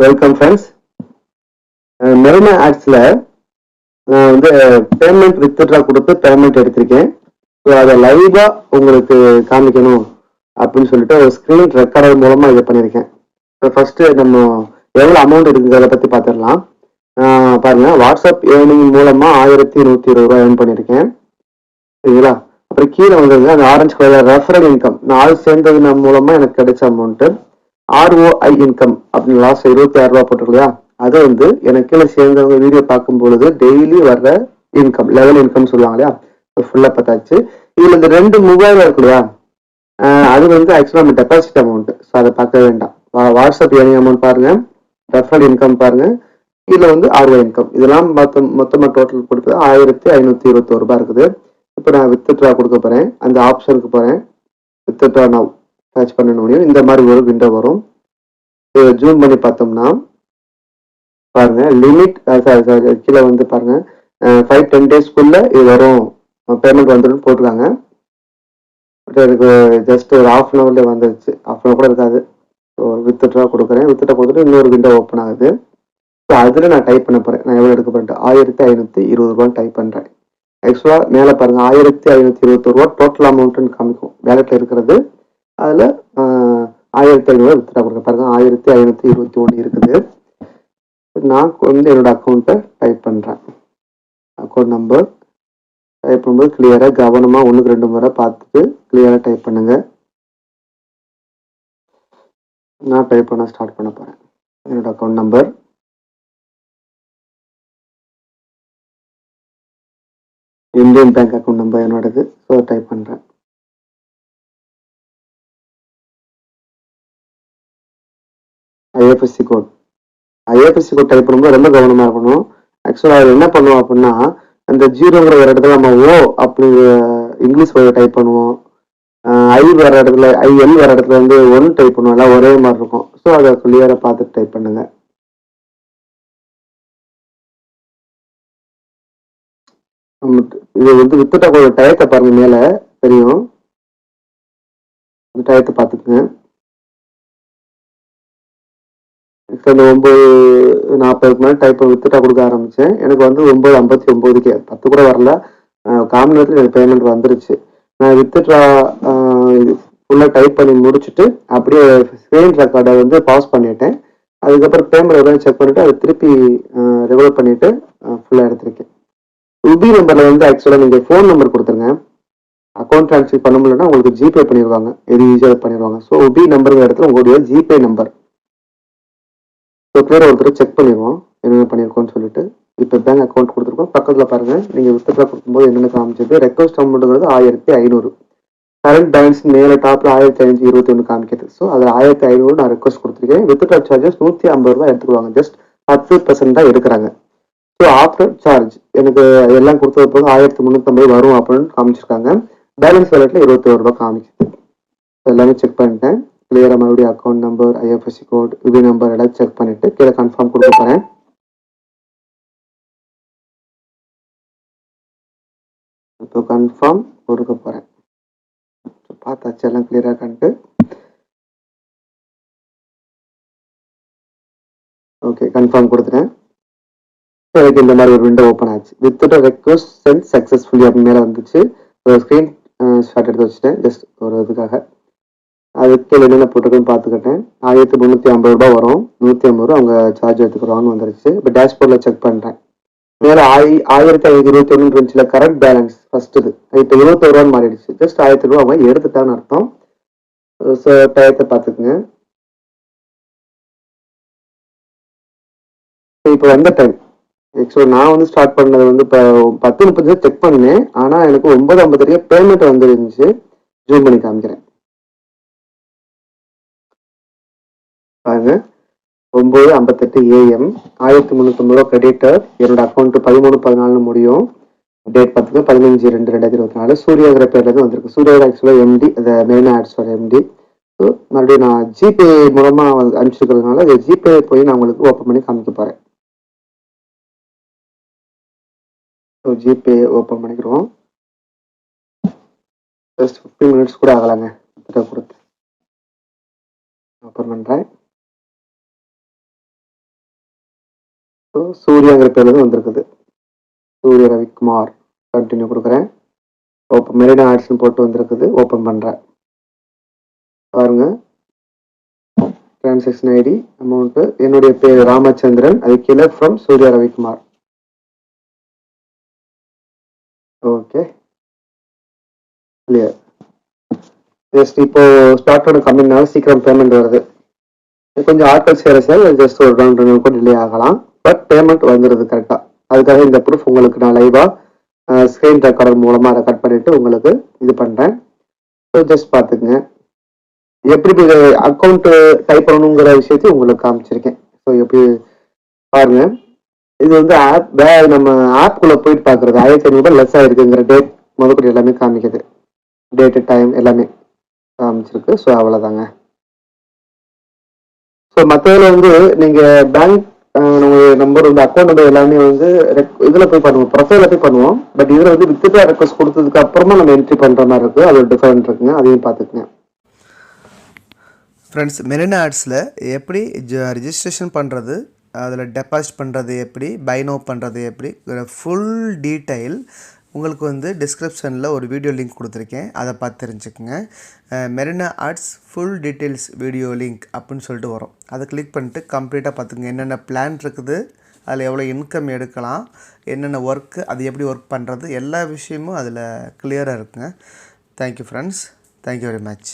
Welcome friends. Marina ஆட்ஸ்ல நான் வந்து payment withdraw கொடுத்து பேமெண்ட் எடுத்திருக்கேன். ஸோ அதை லைவா உங்களுக்கு காமிக்கணும் அப்படின்னு சொல்லிட்டு ஒரு ஸ்க்ரீன் ரெக்கார்டர் மூலமா இதை பண்ணியிருக்கேன். ஸோ ஃபர்ஸ்ட் நம்ம எவ்வளோ அமௌண்ட் இருக்குங்கிறத பத்தி பார்த்துடலாம். பாருங்க, வாட்ஸ்அப் ஏர்னிங் மூலமா 1120 ரூபாய் ஏர்ன் பண்ணியிருக்கேன். சரிங்களா? அப்புறம் கீழே வந்துருங்க, அந்த ஆரஞ்சு கலர் ரெஃபரல் இன்கம், நாலு சேர்ந்தது மூலமா எனக்கு கிடைச்ச அமௌண்ட். ROI இன்கம் அப்படின்னு லாஸ்ட் 26 ரூபா போட்டிருக்கலையா, அது வந்து எனக்கு கீழே சேர்ந்தவங்க வீடியோ பார்க்கும் பொழுது டெய்லி வர்ற இன்கம், லெவல் இன்கம் சொல்லுவாங்க இல்லையா, ஃபுல்லா பார்த்தாச்சு. இதுல இந்த 2 இருக்கு இல்லையா, அது வந்து ஆக்சுவலா நம்ம டெபாசிட் அமௌண்ட். ஸோ அதை பார்க்க வேண்டாம். வாட்ஸ்அப் ஏர்னிங் அமௌண்ட் பாருங்க, ரெஃபரல் இன்கம் பாருங்க, இதுல வந்து ROI இன்கம், இதெல்லாம் மொத்தமா டோட்டல் கொடுத்து 1521 ரூபாய் இருக்குது. இப்போ நான் வித்ட்ரா கொடுக்க போறேன். அந்த ஆப்ஷனுக்கு போறேன், வித்ட்ரா நவ் சர்ச் பண்ணணும். இந்த மாதிரி ஒரு விண்டோ வரும். ஜூம் பண்ணி பார்த்தோம்னா பாருங்க, லிமிட் கீழே வந்து பாருங்க, 5-10 டேஸ்க்குள்ள இது வரும், பேமெண்ட் வந்துடும் போட்டுருக்காங்க. எனக்கு ஜஸ்ட் ஒரு ½ அன் ஹவர்ல வந்துருச்சு, ½ அன் ஹவர் கூட இருக்காது. வித்ட்ரா கொடுக்குறேன். வித்ட்ரா கொடுத்துட்டு இன்னொரு விண்டோ ஓப்பன் ஆகுது. ஸோ அதுல நான் டைப் பண்ண போறேன். நான் எவ்வளவு எடுக்க போறேன், 1520 டைப் பண்றேன். ஆக்சுவலா மேல பாருங்க 1521 டோட்டல் அமௌண்ட்னு காமிக்கும் வேலட்ல இருக்கிறது. அதுல 1500 வித்ட்ரா கொடுக்க பாருங்க, 1521 இருக்குது. நான் வந்து என்னோட அக்கௌண்ட்டை டைப் பண்றேன். அக்கௌண்ட் நம்பர் டைப் பண்ணும்போது கிளியரா கவனமா 1க்கு 2 முறை பார்த்துட்டு கிளியரா டைப் பண்ணுங்க. நான் டைப் பண்ண ஸ்டார்ட் பண்ண போறேன். என்னோட account number, Indian bank account number என்னோடது. ஸோ டைப் பண்றேன். ஐஎஃப்எஸ்சி கோட் டைப் பண்ணும்போது ரொம்ப கவனமா இருக்கணும். ஆக்சுவலா அது என்ன பண்ணுவோம் அப்படின்னா, அந்த ஜீரோங்கிற ஒரு இடத்துல நம்ம ஓ அப்படி இங்கிலீஷ் வேர்டு டைப் பண்ணுவோம். ஐ வேற இடத்துல, IL வேற இடத்துல வந்து 1 டைப் பண்ணுவோம். எல்லாம் ஒரே மாதிரி இருக்கும். ஸோ அதை கிளியரா பார்த்துட்டு டைப் பண்ணுங்க. இது வந்து வித்துட்டா கொஞ்சம் டயத்தை பாருங்க, மேல தெரியும், டயத்தை பார்த்துக்குங்க. இந்த 9:40 மேலே டைப் வித்துட்டா கொடுக்க ஆரம்பிச்சேன். எனக்கு வந்து 9:59க்கு 10 கூட வரல, காமன் நேரத்தில் எனக்கு பேமெண்ட் வந்துருச்சு. நான் வித்துட்ரா ஃபுல்லா டைப் பண்ணி முடிச்சுட்டு அப்படியே ஸ்க்ரீன் ரெக்கார்டை வந்து பாஸ் பண்ணிட்டேன். அதுக்கப்புறம் பேமெண்ட் எவ்வளோ செக் பண்ணிட்டு அதை திருப்பி ரெகுலர் பண்ணிட்டு ஃபுல்லா எடுத்திருக்கேன். உபி நம்பர்ல வந்து ஆக்சுவலா நீங்க ஃபோன் நம்பர் கொடுத்துருங்க. அக்கௌண்ட் ட்ரான்ஸ்ஃபர் பண்ண முடியலன்னா உங்களுக்கு ஜிபே பண்ணிடுவாங்க, எது ஈஸியாக பண்ணிடுவாங்க. ஸோ உபி நம்பருங்கிற இடத்துல உங்களுடைய ஜிபே நம்பர் பேர் ஒருத்தர் செக் பண்ணிடுவோம் என்னென்ன பண்ணியிருக்கோம்னு சொல்லிட்டு. இப்போ பேங்க் அக்கௌண்ட் கொடுத்துருக்கோம். பக்கத்துல பாருங்க, நீங்க வித்ட்ரா கொடுக்கும்போது என்னென்ன காமிச்சது, ரெக்வஸ்ட் அமௌண்ட்ங்கிறது 1500, கரண்ட் பேலன்ஸ் மேல டாப்ல 1521 காமிக்குது. ஸோ அதுல 1500 நான் ரெக்வஸ்ட் கொடுத்துருக்கேன். வித்ட்ரா சார்ஜஸ் 150 ரூபாய் எடுத்துக்குவாங்க, ஜஸ்ட் 10% தான் எடுக்கிறாங்க. ஸோ ஆஃப்டர் சார்ஜ் எனக்கு எல்லாம் கொடுத்தது போக 1350 வரும் அப்படின்னு காமிச்சிருக்காங்க. பேலன்ஸ் வேலட்ல 21 ரூபாய் காமிக்குது. எல்லாமே செக் பண்ணிட்டேன். கிளியரா மறுபடியும் account number, IFSC code, UBI number எல்லாம் செக் பண்ணிட்டு கீழே கன்ஃபார்ம் கொடுக்க போறேன். இப்போ கன்ஃபார்ம் கொடுக்க போறேன். பார்த்தாச்சு, எல்லாம் கிளியரா கண்டு. ஓகே, கன்ஃபார்ம் கொடுத்துட்டேன். எனக்கு இந்த மாதிரி ஒரு விண்டோ ஓப்பன் ஆச்சு. வித்ட்ரா ரெக்வஸ்ட் சென்ட் சக்சஸ்ஃபுல்லி அப்படின்னு மேலே வந்துச்சு. ஸ்க்ரீன் ஷாட் எடுத்து வச்சுட்டேன் ஜஸ்ட் ஒரு இதுக்காக. அதுக்கு என்னென்ன போட்டுருக்குன்னு பார்த்துக்கிட்டேன். 1350 ரூபாய் வரும், 150 ரூபா அவங்க சார்ஜ் எடுத்துக்கிறோம்னு வந்துருச்சு. இப்போ டேஷ்போர்ட்ல செக் பண்றேன். மேல 1521 இருந்துச்சுல கரண்ட் பேலன்ஸ் ஃபர்ஸ்ட், இப்போ 21 ரூபான்னு மாறிடுச்சு. ஜஸ்ட் 1000 ரூபா அவங்க எடுத்துட்டான்னு அர்த்தம். டயத்தை பார்த்துக்குங்க. இப்போ வந்த டைம் ஆக்சுவலா நான் வந்து ஸ்டார்ட் பண்ணது வந்து இப்போ 10:30 செக் பண்ணேன். ஆனா எனக்கு 9:52 பேமெண்ட் வந்துருந்துச்சு. ஜூம் பண்ணி காமிக்கிறேன் பாருங்க, 9:58 AM 1350 ரூபா கிரெடிட்டர். என்னோட அக்கௌண்ட் 13/14 முடியும். டேட் பார்த்துங்க 15/2/2024. சூர்யாங்கிற பேர்ல இருந்து வந்திருக்கு. சூர்யா ஆக்சுவலா MD, அந்த மெரினா ஆட்ஸோட MD. ஸோ மறுபடியும் நான் ஜிபே மூலமா அனுப்பிச்சிருக்கிறதுனால ஜிபே போய் நான் உங்களுக்கு ஓப்பன் பண்ணி காமிக்க போறேன். ஸோ ஜிபே ஓப்பன் பண்ணிக்கிறோம். ஜஸ்ட் 15 மினிட்ஸ் கூட ஆகலாங்க. கொடுத்து ஓப்பன் பண்றேன். ஸோ சூர்யாங்கிற பேர்ல தான் வந்திருக்குது. சூர்யா ரவிக்குமார். கண்டினியூ கொடுக்குறேன். ஓப்பன் மெரினா ஆட்ஸ்னு போட்டு வந்திருக்குது. ஓப்பன் பண்ணுறேன். பாருங்க, டிரான்சாக்ஷன் ஐடி, அமௌண்ட்டு, என்னுடைய பேர் ராமச்சந்திரன், அது கீழே from Surya Ravikumar. Okay, clear. Just இப்போ ஸ்டார்டோட கம்மிங்னால சீக்கிரம் பேமெண்ட் வருது. கொஞ்சம் ஆட்கள் சேர ஜஸ்ட் ஒரு 2 கூட டிலே ஆகலாம். பட் பேமெண்ட் வந்துடுது கரெக்டாக. அதுக்காக இந்த ப்ரூஃப் உங்களுக்கு நான் லைவாக ஸ்க்ரீன் ரெக்கார்டர் மூலமாக ரெக்கார்ட் பண்ணிட்டு உங்களுக்கு இது பண்ணுறேன். ஸோ ஜஸ்ட் பார்த்துக்குங்க. எப்படி அக்கௌண்ட் டைப் பண்ணணுங்கிற விஷயத்தையும் உங்களுக்கு காமிச்சிருக்கேன். ஸோ எப்படி பாருங்க, இது வந்து ஆப் நம்ம ஆப்குள்ளே போயிட்டு பார்க்குறது 1500 லெஸ் ஆயிருக்குங்கிற டேட் முதற்கொண்டு எல்லாமே காமிக்குது. டேட்டு டைம் எல்லாமே காமிச்சிருக்கு. ஸோ அவ்வளோதாங்க. ஸோ மற்றதில் வந்து நீங்கள் பேங்க் நம்பர் வந்து அக்கௌண்ட் நம்பர் எல்லாமே வந்து இதில் போய் பண்ணுவோம், ப்ரொஃபைலில் போய் பண்ணுவோம். பட் இதில் வந்து வித்ட்ரா ரெக்வஸ்ட் கொடுத்ததுக்கு அப்புறமா நம்ம என்ட்ரி பண்ணுற மாதிரி இருக்குது. அது ஒரு டிஃபரெண்ட் இருக்குங்க, அதையும் பார்த்துக்குங்க. ஃப்ரெண்ட்ஸ், மெரினா ஆட்ஸில் எப்படி ரிஜிஸ்ட்ரேஷன் பண்ணுறது, அதில் டெபாசிட் பண்ணுறது எப்படி, பை நோ பண்ணுறது எப்படி, ஃபுல் டீட்டெயில் உங்களுக்கு வந்து டிஸ்கிரிப்ஷனில் ஒரு வீடியோ லிங்க் கொடுத்துருக்கேன். அதை பார்த்து தெரிஞ்சுக்கோங்க. Marina ads full details video link அப்படின்னு சொல்லிட்டு வரும். அதை கிளிக் பண்ணிட்டு கம்ப்ளீட்டாக பார்த்துங்க. என்னென்ன பிளான் இருக்குது, அதில் எவ்வளோ இன்கம் எடுக்கலாம், என்னென்ன ஒர்க்கு, அது எப்படி ஒர்க் பண்ணுறது, எல்லா விஷயமும் அதில் கிளியராக இருக்குங்க. Thank you friends. Thank you very much.